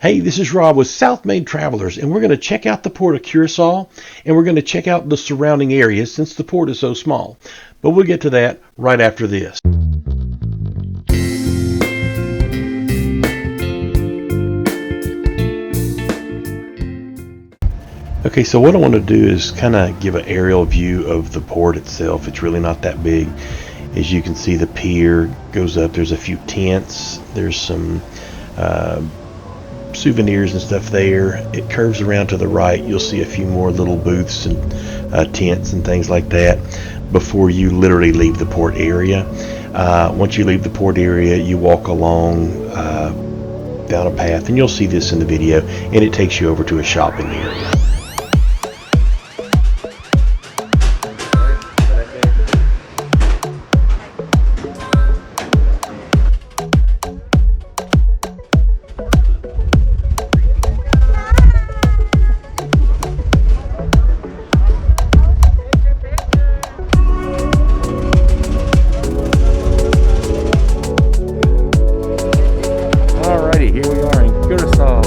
Hey, this is Rob with South Main Travelers, and we're going to check out the port of Curacao, and we're going to check out the surrounding areas since the port is so small. But we'll get to that right after this. Okay, so what I want to do is kind of give an aerial view of the port itself. It's really not that big. As you can see, the pier goes up. There's a few tents. There's some souvenirs and stuff there. It curves around to the right. You'll see a few more little booths and tents and things like that before you literally leave the port area. Once you leave the port area, you walk along down a path, and you'll see this in the video, and it takes you over to a shopping area. Here we are in Curacao.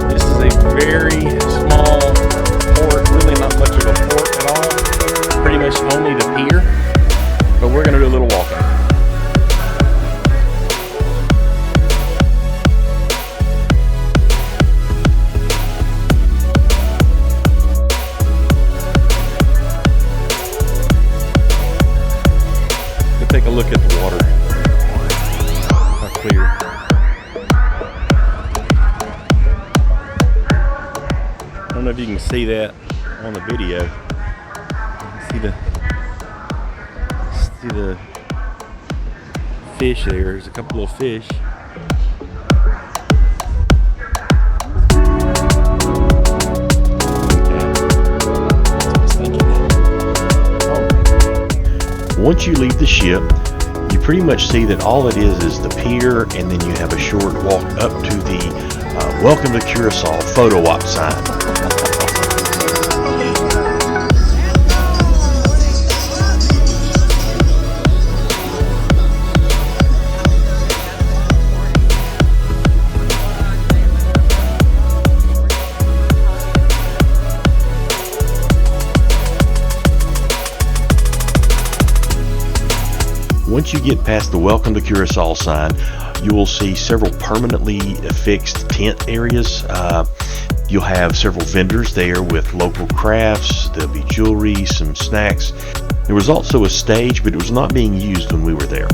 This is a very small port, really not much of a port at all. Pretty much only the pier, but we're going to do a little walking. Take a look at the water. How clear. I don't know if you can see that on the video. See the fish there. There's a couple of fish. Once you leave the ship, you pretty much see that all it is the pier, and then you have a short walk up to the Welcome to Curacao photo op sign. Once you get past the Welcome to Curacao sign, you will see several permanently affixed tent areas. You'll have several vendors there with local crafts. There'll be jewelry, some snacks. There was also a stage, but it was not being used when we were there.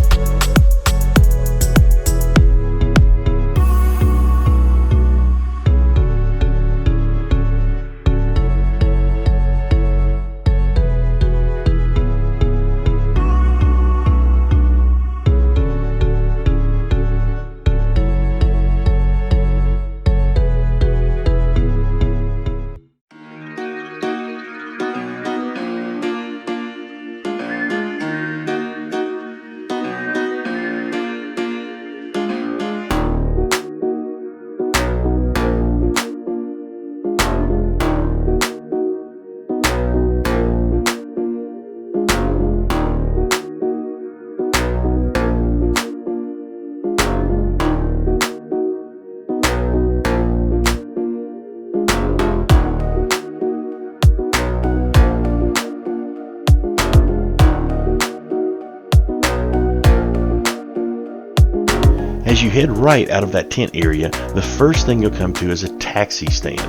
As you head right out of that tent area, the first thing you'll come to is a taxi stand.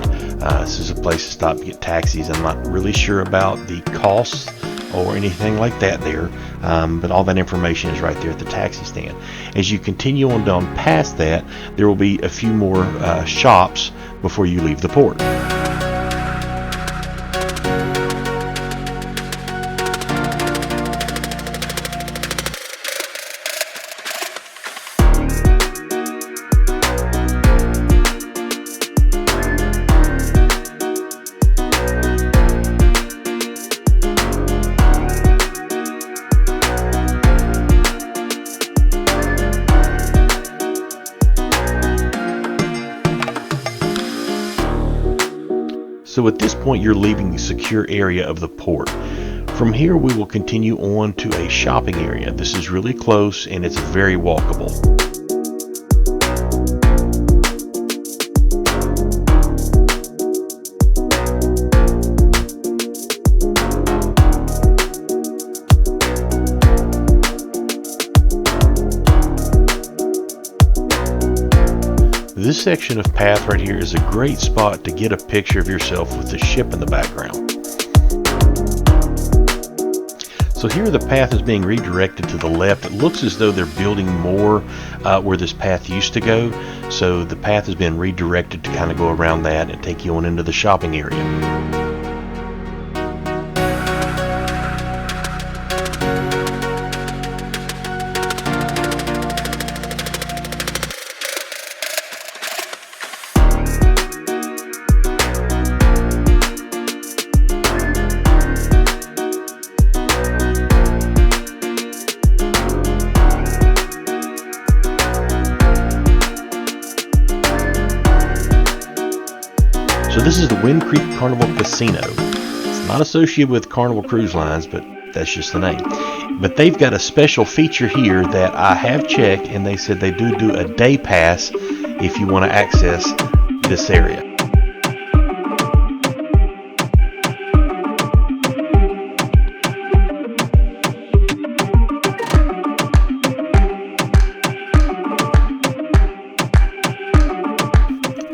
This is a place to stop and get taxis. I'm not really sure about the costs or anything like that there, but all that information is right there at the taxi stand. As you continue on down past that, there will be a few more shops before you leave the port. So at this point, you're leaving the secure area of the port. From here we will continue on to a shopping area. This is really close and it's very walkable. This section of path right here is a great spot to get a picture of yourself with the ship in the background. So here the path is being redirected to the left. It looks as though they're building more where this path used to go. So the path has been redirected to kind of go around that and take you on into the shopping area. So this is the Wind Creek Carnival Casino. It's not associated with Carnival Cruise Lines, but that's just the name. But they've got a special feature here that I have checked, and they said they do a day pass if you want to access this area.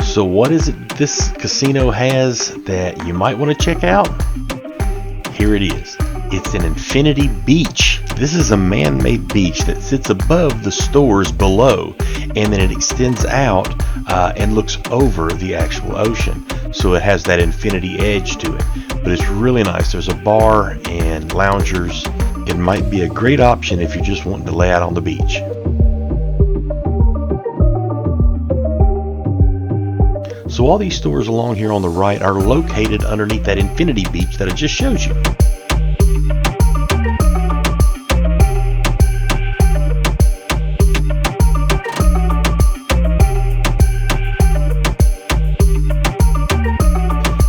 So what is it this casino has that you might want to check out? Here it is. It's an infinity beach. This is a man-made beach that sits above the stores below, and then it extends out and looks over the actual ocean. So it has that infinity edge to it. But it's really nice. There's a bar and loungers. It might be a great option if you're just wanting to lay out on the beach. So all these stores along here on the right are located underneath that infinity beach that I just showed you.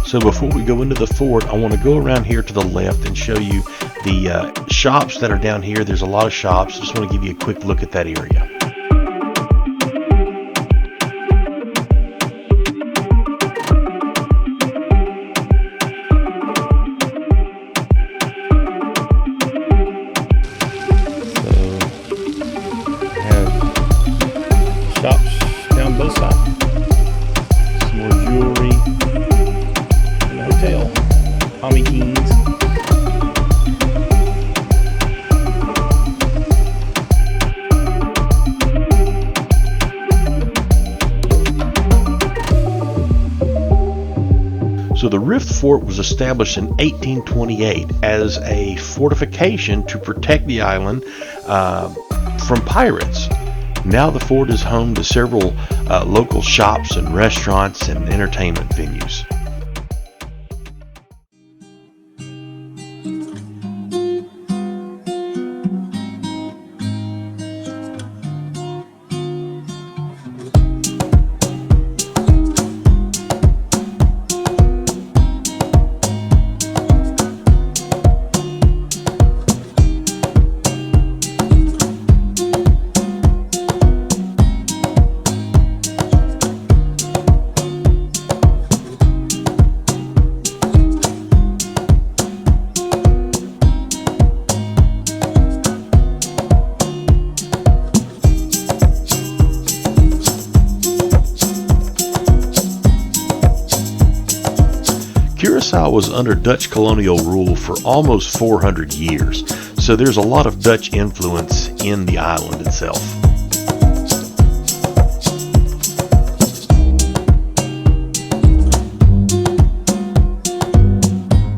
So before we go into the fort, I want to go around here to the left and show you the shops that are down here. There's a lot of shops. Just want to give you a quick look at that area. Shops down both sides. Some more jewelry. And a hotel. Tommy Keen's. So the Riffort was established in 1828 as a fortification to protect the island from pirates. Now the fort is home to several local shops and restaurants and entertainment venues. Curacao was under Dutch colonial rule for almost 400 years, so there's a lot of Dutch influence in the island itself.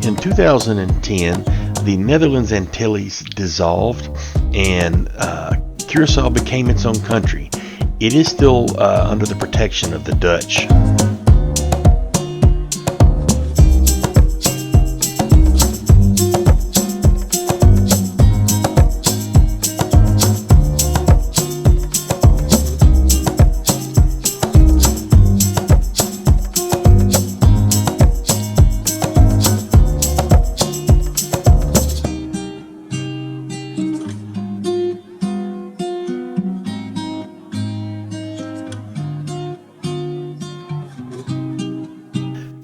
In 2010, the Netherlands Antilles dissolved and Curacao became its own country. It is still under the protection of the Dutch.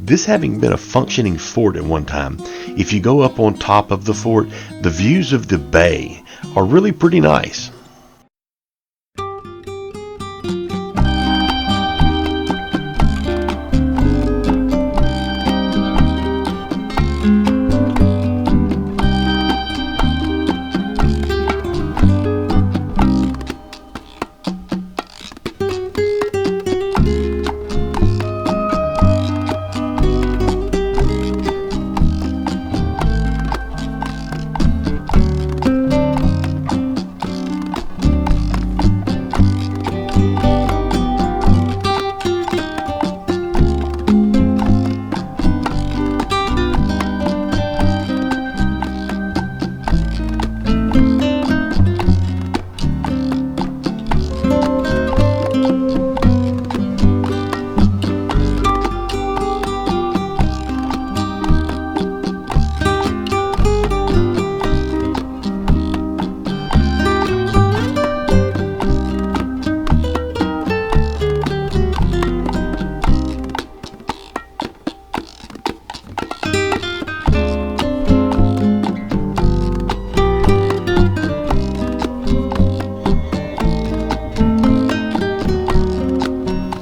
This having been a functioning fort at one time, if you go up on top of the fort, the views of the bay are really pretty nice.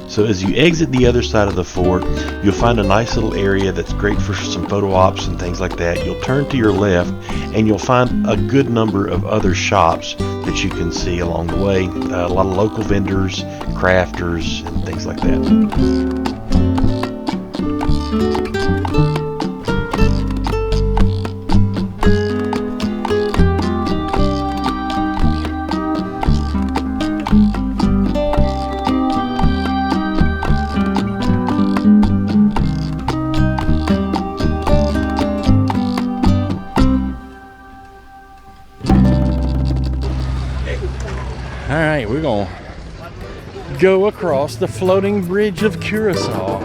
So as you exit the other side of the fort, you'll find a nice little area that's great for some photo ops and things like that. You'll turn to your left and you'll find a good number of other shops that you can see along the way. A lot of local vendors, crafters, and things like that. All right, we're gonna go across the floating bridge of Curacao.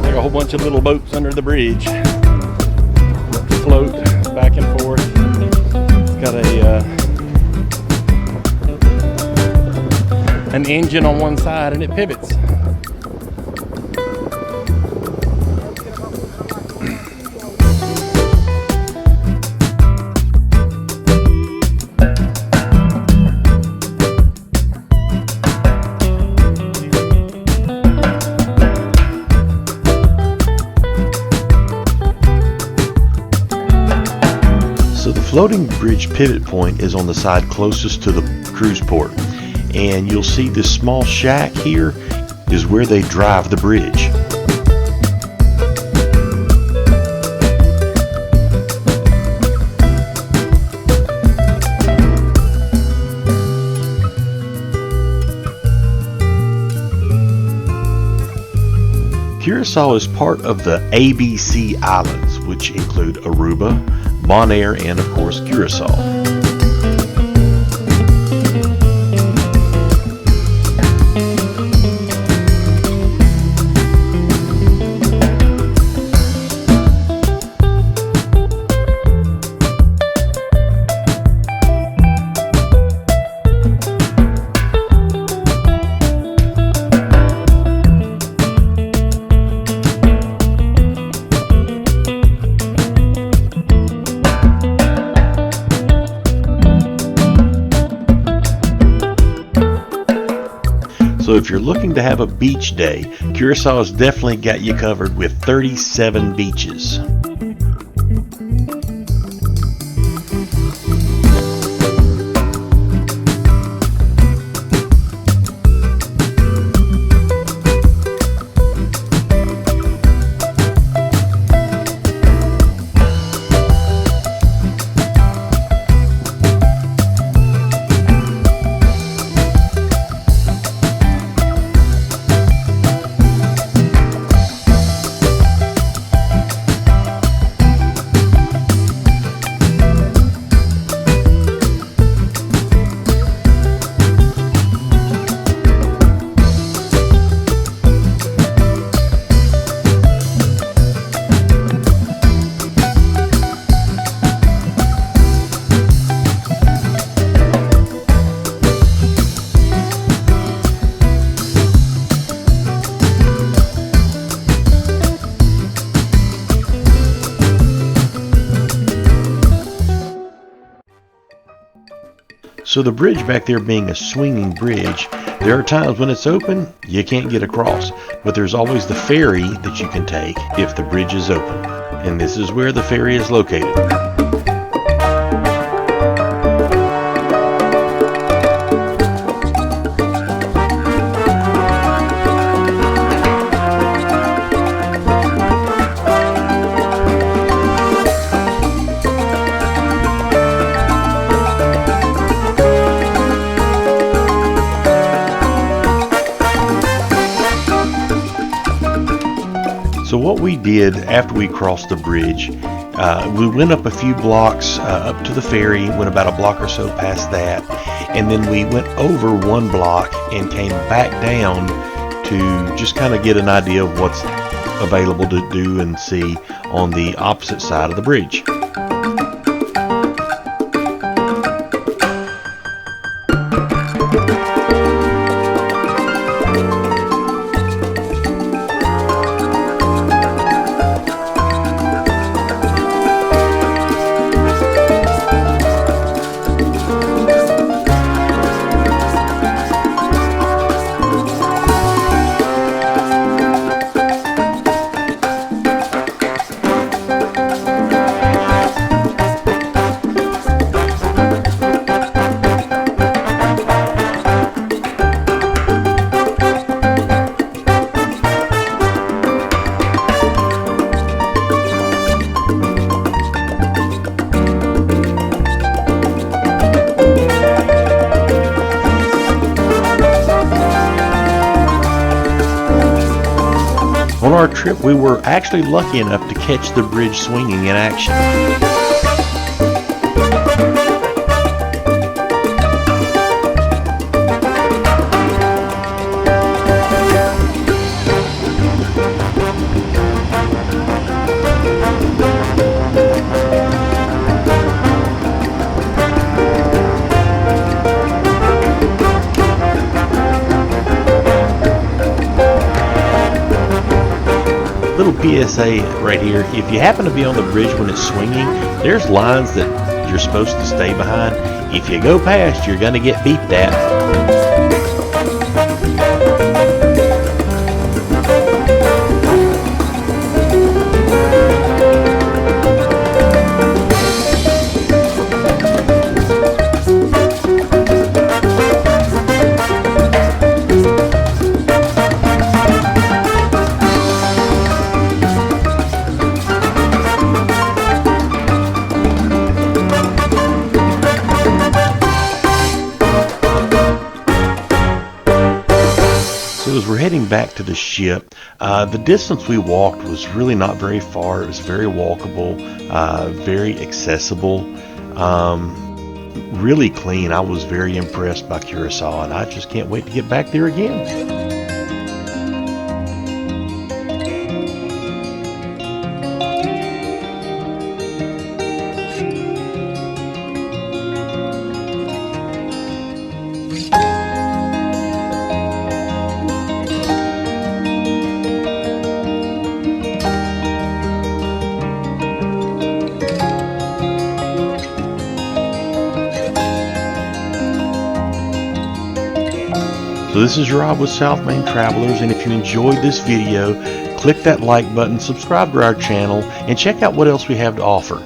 There are a whole bunch of little boats under the bridge that float back and forth. Got an engine on one side and it pivots. Floating bridge pivot point is on the side closest to the cruise port, and you'll see this small shack here is where they drive the bridge. Curacao is part of the ABC Islands, which include Aruba, Bonaire, and of course Curacao. So if you're looking to have a beach day, Curacao has definitely got you covered with 37 beaches. So the bridge back there being a swinging bridge, there are times when it's open, you can't get across, but there's always the ferry that you can take if the bridge is open. And this is where the ferry is located. So what we did after we crossed the bridge, we went up a few blocks up to the ferry, went about a block or so past that, and then we went over one block and came back down to just kind of get an idea of what's available to do and see on the opposite side of the bridge. On our trip, we were actually lucky enough to catch the bridge swinging in action. Little PSA right here, if you happen to be on the bridge when it's swinging, there's lines that you're supposed to stay behind. If you go past, you're going to get beeped at. As we're heading back to the ship, the distance we walked was really not very far. It was very walkable, very accessible, really clean. I was very impressed by Curacao, and I just can't wait to get back there again. So this is Rob with South Main Travelers, and if you enjoyed this video, click that like button, subscribe to our channel, and check out what else we have to offer.